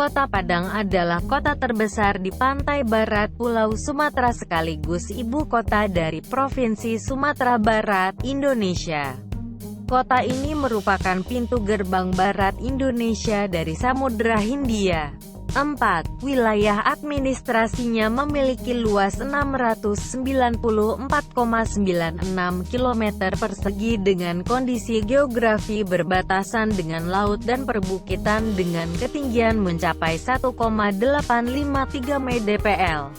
Kota Padang adalah kota terbesar di pantai barat Pulau Sumatera sekaligus ibu kota dari Provinsi Sumatera Barat, Indonesia. Kota ini merupakan pintu gerbang barat Indonesia dari Samudra Hindia. 4. Wilayah administrasinya memiliki luas 694,96 km persegi dengan kondisi geografi berbatasan dengan laut dan perbukitan dengan ketinggian mencapai 1,853 mdpl.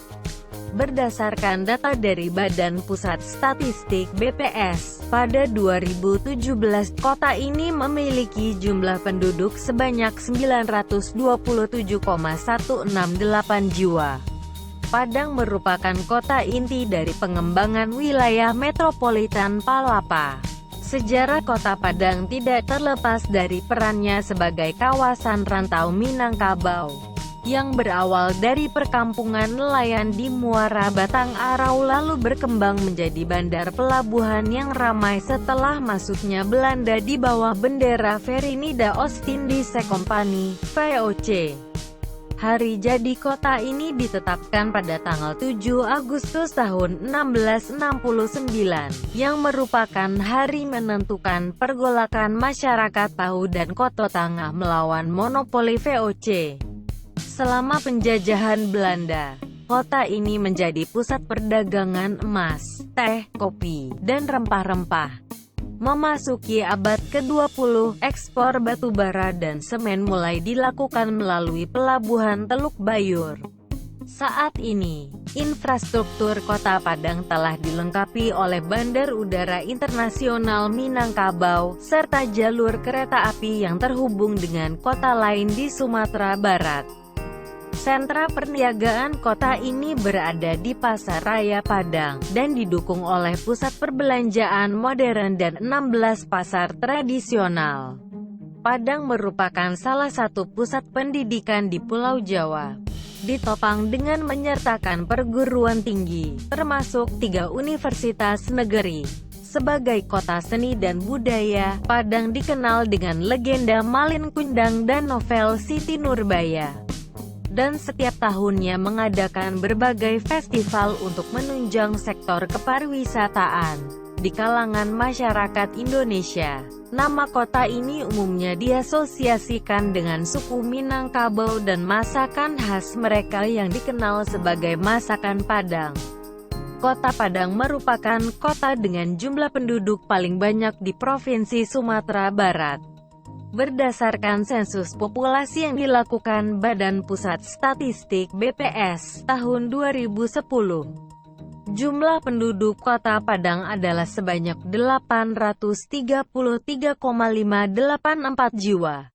Berdasarkan data dari Badan Pusat Statistik (BPS), pada 2017, kota ini memiliki jumlah penduduk sebanyak 927,168 jiwa. Padang merupakan kota inti dari pengembangan wilayah metropolitan Palapa. Sejarah Kota Padang tidak terlepas dari perannya sebagai kawasan rantau Minangkabau, yang berawal dari perkampungan nelayan di Muara Batang Arau lalu berkembang menjadi bandar pelabuhan yang ramai setelah masuknya Belanda di bawah bendera Verenigde Oostindische Compagnie (VOC). Hari jadi kota ini ditetapkan pada tanggal 7 Agustus tahun 1669, yang merupakan hari menentukan pergolakan masyarakat Tahu dan Koto Tangah melawan monopoli VOC. Selama penjajahan Belanda, kota ini menjadi pusat perdagangan emas, teh, kopi, dan rempah-rempah. Memasuki abad ke-20, ekspor batubara dan semen mulai dilakukan melalui pelabuhan Teluk Bayur. Saat ini, infrastruktur Kota Padang telah dilengkapi oleh Bandar Udara Internasional Minangkabau, serta jalur kereta api yang terhubung dengan kota lain di Sumatera Barat. Sentra perniagaan kota ini berada di Pasar Raya Padang, dan didukung oleh pusat perbelanjaan modern dan 16 pasar tradisional. Padang merupakan salah satu pusat pendidikan di Pulau Jawa. Ditopang dengan menyertakan perguruan tinggi, termasuk 3 universitas negeri. Sebagai kota seni dan budaya, Padang dikenal dengan legenda Malin Kundang dan novel Siti Nurbaya. Dan setiap tahunnya mengadakan berbagai festival untuk menunjang sektor kepariwisataan di kalangan masyarakat Indonesia. Nama kota ini umumnya diasosiasikan dengan suku Minangkabau dan masakan khas mereka yang dikenal sebagai masakan Padang. Kota Padang merupakan kota dengan jumlah penduduk paling banyak di Provinsi Sumatera Barat. Berdasarkan sensus populasi yang dilakukan Badan Pusat Statistik (BPS) tahun 2010, jumlah penduduk Kota Padang adalah sebanyak 833,584 jiwa.